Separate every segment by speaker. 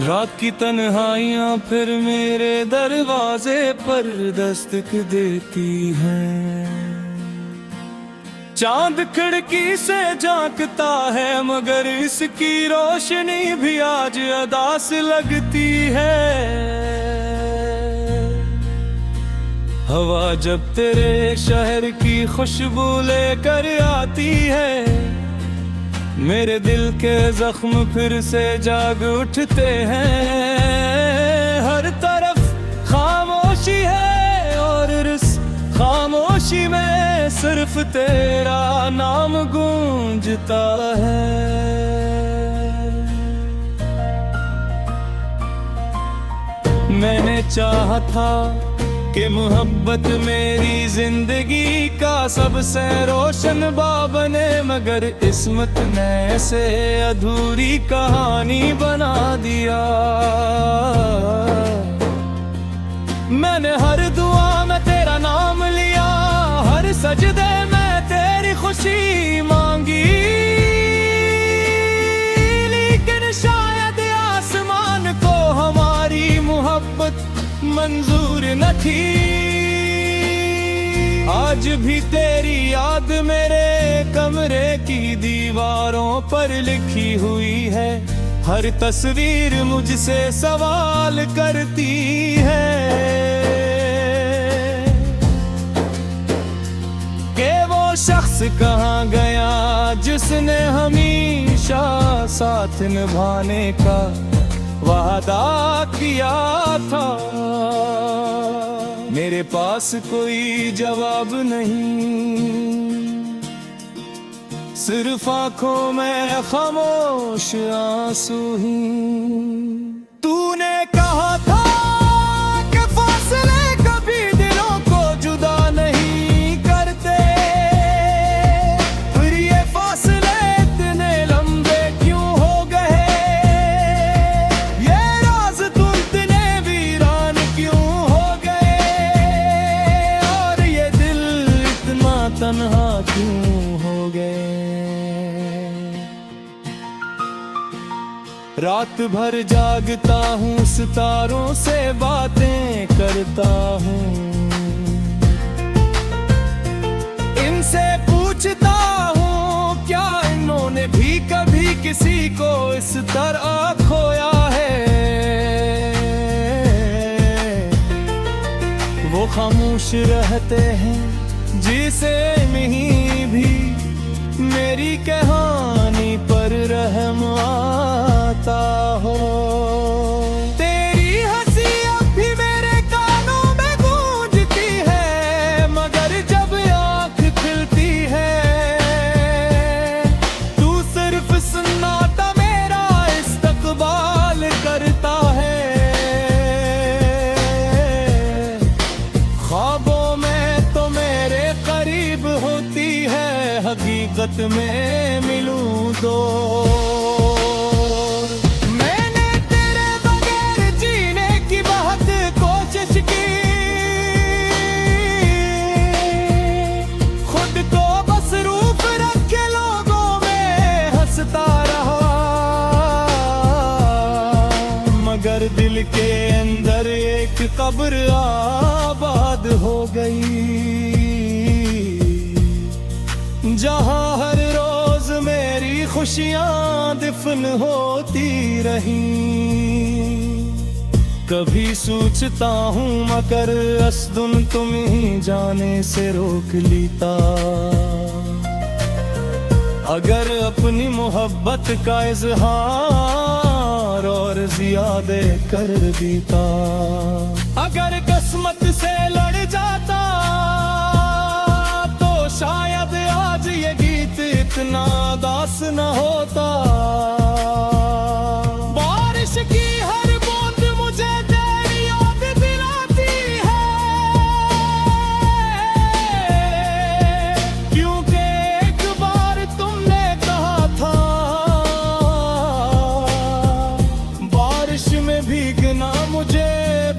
Speaker 1: रात की तन्हाइयाँ फिर मेरे दरवाजे पर दस्तक देती हैं। चांद खिड़की से झांकता है मगर इसकी रोशनी भी आज अदास लगती है। हवा जब तेरे शहर की खुशबू लेकर आती है, मेरे दिल के जख्म फिर से जाग उठते हैं। हर तरफ खामोशी है और इस खामोशी में सिर्फ तेरा नाम गूंजता है। मैंने चाहा था कि मोहब्बत मेरी जिंदगी का सबसे रोशन बाब बने, मगर किस्मत ने ऐसे अधूरी कहानी बना दिया। मैंने हर दुआ में तेरा नाम लिया, हर सजदे में तेरी खुशी मांगी, लेकिन शायद आसमान को हमारी मोहब्बत मंजूर न थी। आज भी तेरी याद मेरे कमरे की दीवारों पर लिखी हुई है। हर तस्वीर मुझसे सवाल करती है कि वो शख्स कहाँ गया जिसने हमेशा साथ निभाने का वादा किया था। मेरे पास कोई जवाब नहीं, सिर्फ आंखों में खामोश आंसू ही। तूने कहा था कि फासले कभी दिलों को जुदा नहीं करते, फिर ये फासले इतने लंबे क्यों हो गए? ये राज तुम इतने वीरान क्यों हो गए? और ये दिल इतना तन्हा क्यों हो गए? रात भर जागता हूँ, सितारों से बातें करता हूँ, इनसे पूछता हूँ क्या इन्होंने भी कभी किसी को इस तरह खोया है? वो खामोश रहते हैं जिसे नहीं भी मेरी कहानी पर रहम आता हो। तेरी हंसी अब भी मेरे कानों में गूंजती है, मगर जब आँख खुलती है तू सिर्फ सन्नाटा मेरा इस्तकबाल करता है। ख्वाबों में तो मेरे करीब होती है, हकीकत में मिलूं तो मैंने तेरे बगैर जीने की बहुत कोशिश की, खुद को मसरूफ रख के लोगों में हंसता रहा, मगर दिल के अंदर एक कब्र आबाद हो गई, जहाँ हर रोज मेरी खुशियाँ दफन होती रही। कभी सोचता हूँ मगर असदुन तुम ही जाने से रोक लेता, अगर अपनी मोहब्बत का इजहार और ज़्यादा कर देता। अगर किस्मत से लड़ जाता तो शायद आज ये गीत इतना उदास न होता। बारिश की हर बूंद मुझे तेरी याद दिलाती है, क्योंकि एक बार तुमने कहा था बारिश में भीगना मुझे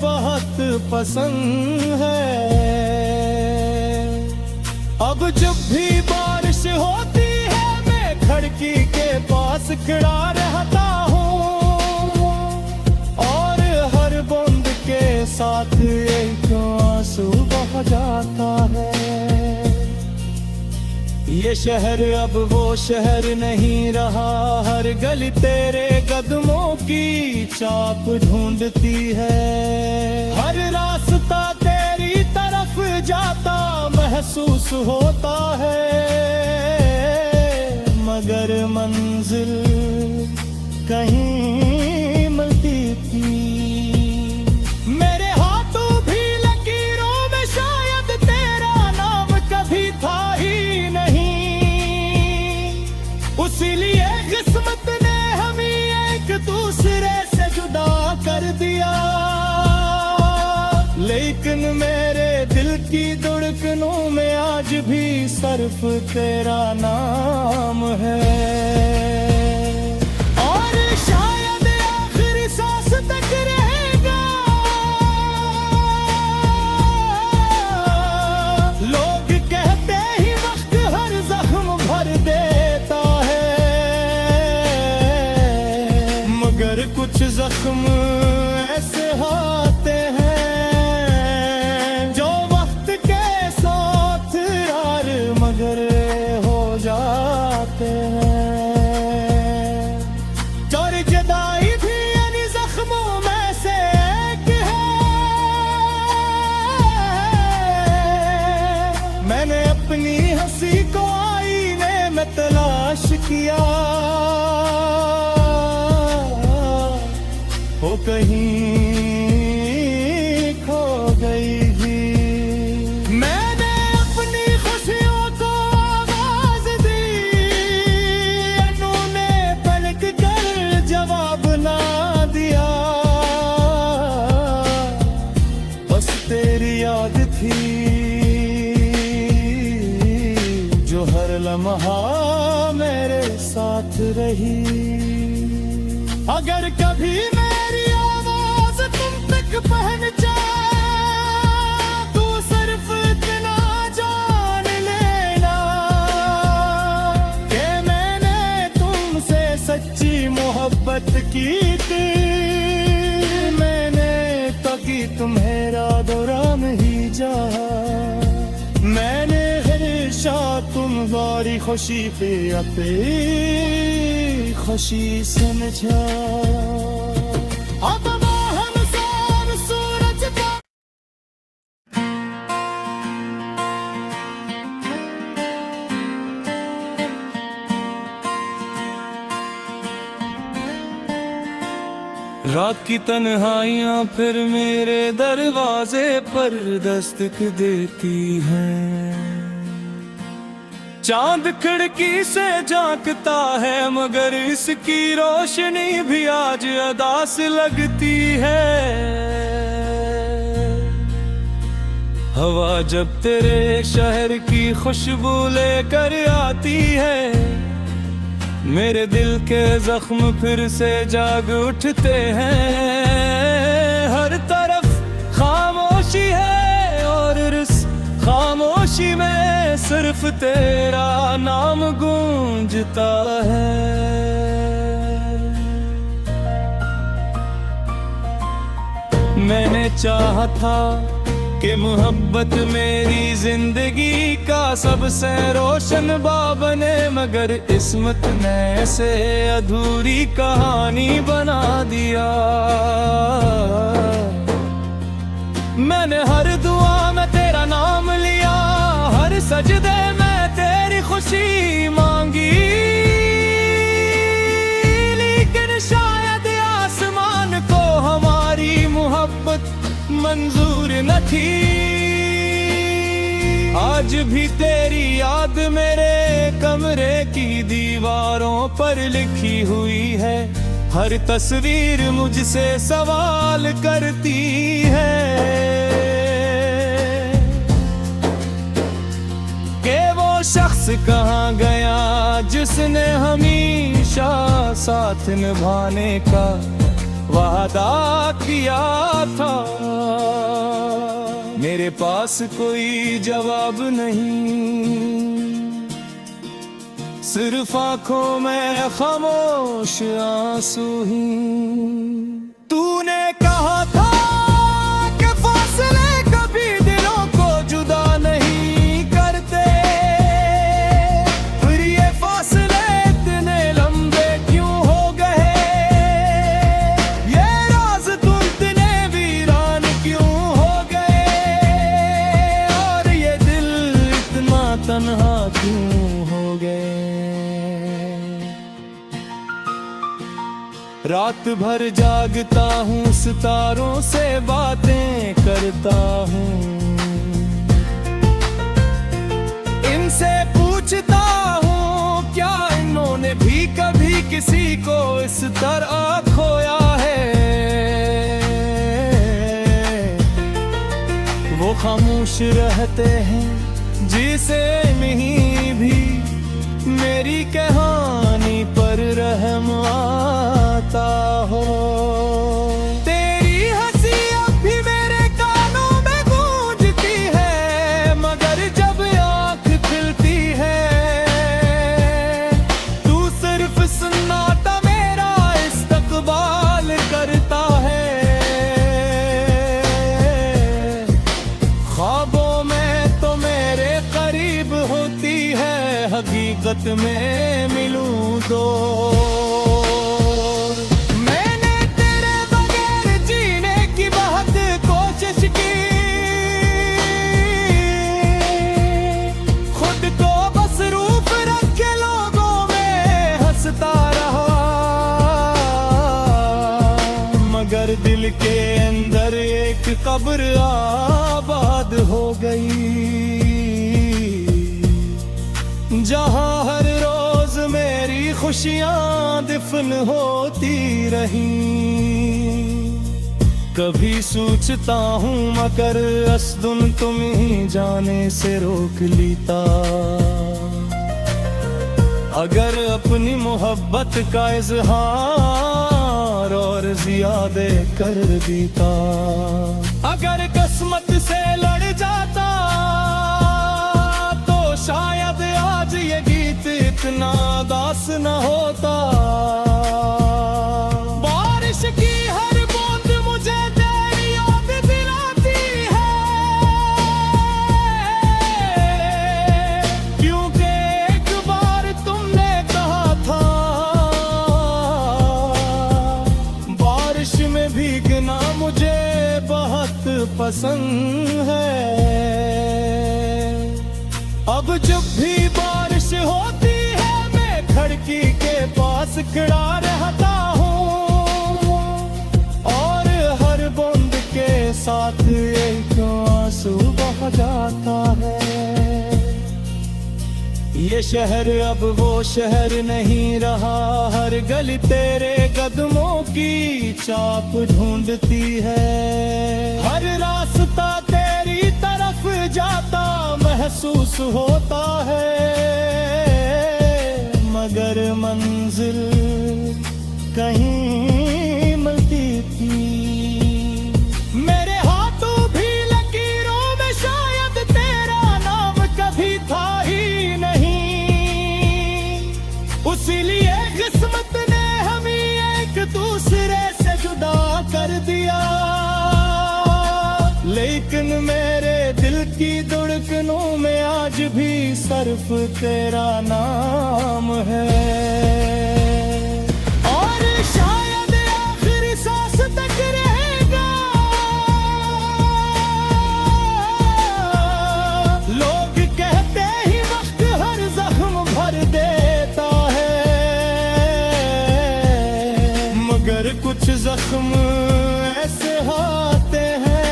Speaker 1: बहुत पसंद है। अब जब भी बारिश होती है मैं खिड़की के पास खड़ा रहता हूँ, साथ ये क्यों आंसू बह जाता है। ये शहर अब वो शहर नहीं रहा, हर गली तेरे कदमों की छाप ढूंढती है। हर रास्ता तेरी तरफ जाता महसूस होता है, मगर मंजिल कहीं मिलती थी। मेरे हाथों भी लकीरों में शायद तेरा नाम कभी था ही नहीं, इसीलिए किस्मत ने हमें एक दूसरे से जुदा कर दिया। लेकिन मेरे दिल की धड़कनों में आज भी सिर्फ तेरा नाम है। और शायद आखिरी सांस तक रहेगा। लोग कहते ही वक्त हर जख्म भर देता है, मगर कुछ जख्म ऐसे होते हैं मगर हो जाते हैं। और जुदाई भी यानी जख्मों में से एक है। मैंने अपनी हंसी को आईने में तलाश किया, वो कहीं खो गई। तेरी याद थी जो हर लम्हा मेरे साथ रही। अगर कभी मेरी आवाज तुम तक पहुंच जाए तो सिर्फ इतना जान लेना कि मैंने तुमसे सच्ची मोहब्बत की थी। तुम्हें रादोराम ही जा, मैंने हमेशा तुम्हारी खुशी पे अपनी खुशी समझा। अब हम सब सूरज का रात की तन्हाइयाँ फिर मेरे दरवाजे पर दस्तक देती हैं। चांद खिड़की से झांकता है मगर इसकी रोशनी भी आज अदास लगती है। हवा जब तेरे शहर की खुशबू लेकर आती है, मेरे दिल के जख्म फिर से जाग उठते हैं। हर तरफ खामोशी है और इस खामोशी में सिर्फ तेरा नाम गूंजता है। मैंने चाहा था कि मोहब्बत मेरी जिंदगी का सबसे रोशन बाब बने, मगर किस्मत ने ऐसे अधूरी कहानी बना दिया। मैंने हर दुआ में तेरा नाम लिया, हर सजदे में तेरी खुशी मांगी, लेकिन शायद आसमान को हमारी मोहब्बत मंजूर न थी। आज भी तेरी याद मेरे कमरे की दीवारों पर लिखी हुई है। हर तस्वीर मुझसे सवाल करती है कि वो शख्स कहाँ गया जिसने हमेशा साथ निभाने का वादा किया था। मेरे पास कोई जवाब नहीं, सिर्फ आंखों में खामोश आंसू ही। तूने कहा था कि रात भर जागता हूँ, सितारों से बातें करता हूँ, इनसे पूछता हूँ क्या इन्होंने भी कभी किसी को इस तरह खोया है। वो खामोश रहते हैं जिसे नहीं भी मेरी कहानी पर रहम आता हो। तेरी हंसी अब भी मेरे कानों में गूंजती है, मगर जब आँख खुलती है तू सिर्फ सन्नाटा मेरा इस्तकबाल करता है। ख्वाबों में तो मेरे करीब होती है, हकीकत में मिलूं तो मैंने तेरे बगैर जीने की बहुत कोशिश की, खुद को मसरूफ रखे लोगों में हंसता रहा, मगर दिल के अंदर एक कब्र आबाद हो गई, जहां हर रोज मेरी खुशियां दफन होती रही। कभी सोचता हूँ मगर असदुन तुम ही जाने से रोक लेता, अगर अपनी मोहब्बत का इजहार और ज़्यादा कर देता, अगर किस्मत से लड़ जाता शायद आज ये गीत इतना दास न होता। बारिश की हर बूंद मुझे तेरी याद दिलाती है, क्योंकि एक बार तुमने कहा था बारिश में भीगना मुझे बहुत पसंद है। अब जब भी बारिश होती है मैं खिड़की के पास खड़ा रहता हूँ, और हर बूंद के साथ एक आंसू बह जाता है। ये शहर अब वो शहर नहीं रहा, हर गली तेरे कदमों की छाप ढूंढती है, हर रास्ता तेरी तरफ जाता महसूस होता है, मगर मंजिल कहीं मिलती थी। मेरे हाथों भी लकीरों में शायद तेरा नाम कभी था ही नहीं, उसीलिए किस्मत ने हमें एक दूसरे से जुदा कर दिया। लेकिन मेरे दिल की धड़कनों में आज भी सिर्फ तेरा नाम है, और शायद आखिरी सांस तक रहेगा। लोग कहते ही वक्त हर जख्म भर देता है, मगर कुछ जख्म ऐसे होते हैं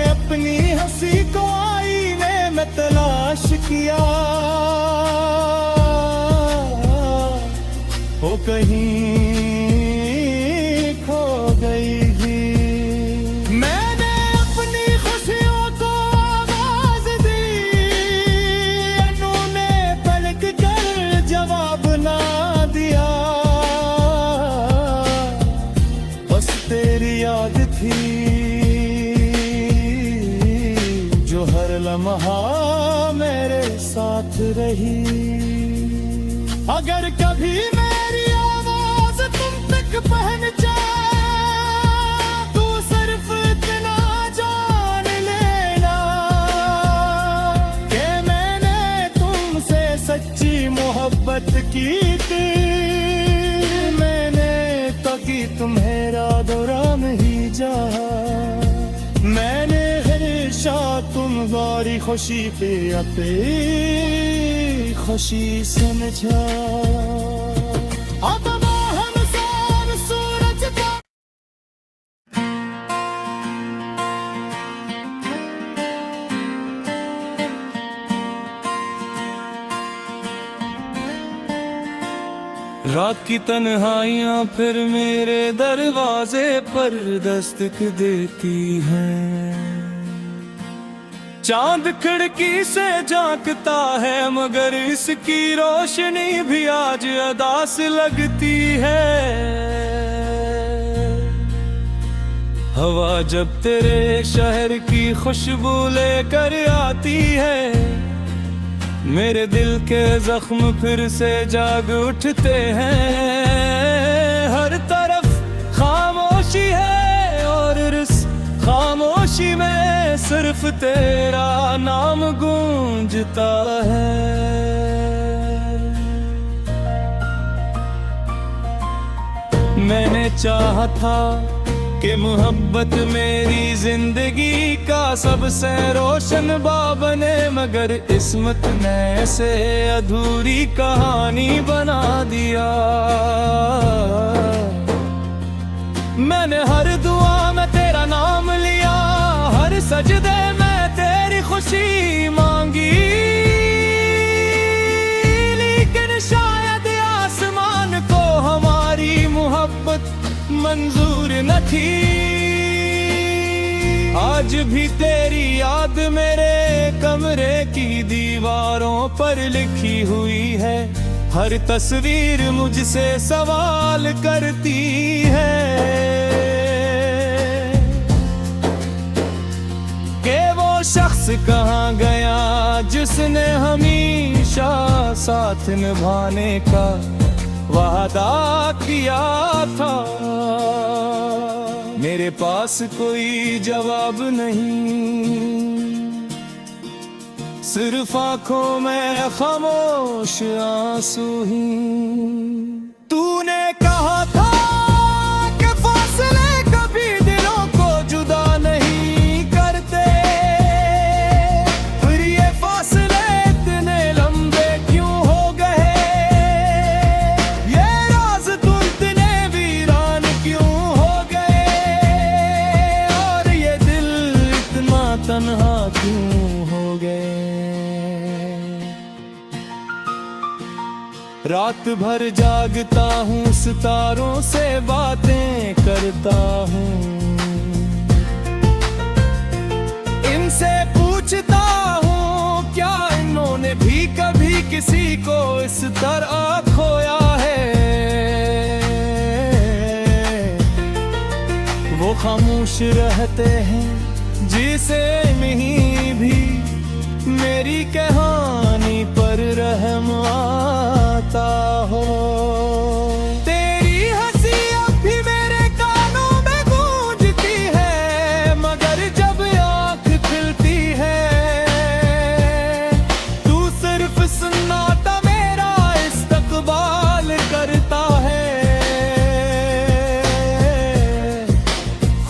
Speaker 1: अपनी हंसी को आईने में तलाश किया, वो कहीं खो गई थी। मैंने अपनी खुशियों को आवाज दी, उन्होंने पलट कर जवाब ना दिया, बस तेरी याद थी लम्हा मेरे साथ रही। अगर कभी मेरी आवाज तुम तक पहुंच जाए तो सिर्फ इतना जान लेना कि मैंने तुमसे सच्ची मोहब्बत की ਸਾਰੀ ਖੁਸ਼ੀ ਤੇ ਅਤੇ ਖੁਸ਼ੀ ਸਮਝਾ ਆਪਣਾ ਹਮਸਾਰ ਸੂਰਜ ਦਾ रात की तन्हाइयाँ फिर मेरे दरवाजे पर दस्तक देती हैं। चांद खिड़की से झांकता है मगर इसकी रोशनी भी आज अदास लगती है। हवा जब तेरे शहर की खुशबू लेकर आती है मेरे दिल के जख्म फिर से जाग उठते हैं। हर तरफ खामोशी है और इस खामोशी में सिर्फ तेरा नाम गूंजता है। मैंने चाहा था कि मोहब्बत मेरी जिंदगी का सबसे रोशन बाब बने मगर किस्मत ने ऐसे अधूरी कहानी बना दिया। मैंने हर दुआ में तेरा नाम लिया हर सजदे में तेरी खुशी मांगी लेकिन शायद आसमान को हमारी मोहब्बत मंजूर न थी। आज भी तेरी याद मेरे कमरे की दीवारों पर लिखी हुई है। हर तस्वीर मुझसे सवाल करती है कि वो शख्स कहाँ गया जिसने हमेशा साथ निभाने का वादा किया था। मेरे पास कोई जवाब नहीं सिर्फ आंखों में खामोश आंसू ही। तूने कहा था कि फासले कभी दिलों को जुदा नहीं करते फिर ये फासले इतने लंबे क्यों हो गए। ये राज तुम इतने वीरान क्यों हो गए और ये दिल इतना तन्हा क्यों हो गए। रात भर जागता हूँ सितारों से बातें करता हूँ इनसे पूछता हूँ क्या इन्होंने भी कभी किसी को इस तरह खोया है। वो खामोश रहते हैं जिसे नहीं भी मेरी कहानी पर रहम आता हो। तेरी हंसी अब भी मेरे कानों में गूंजती है मगर जब आँख खुलती है तू सिर्फ सन्नाटा मेरा इस्तकबाल करता है।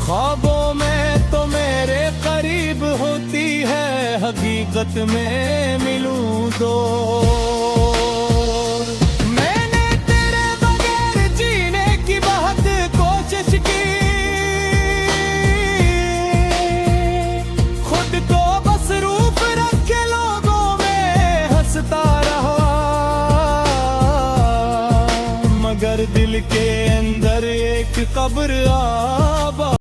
Speaker 1: ख्वाबों में तो मेरे करीब होती है हकीकत में मिलूं तो मैंने तेरे बगैर जीने की बहुत कोशिश की खुद को मसरूफ रखे लोगों में हंसता रहा मगर दिल के अंदर एक कब्र आबा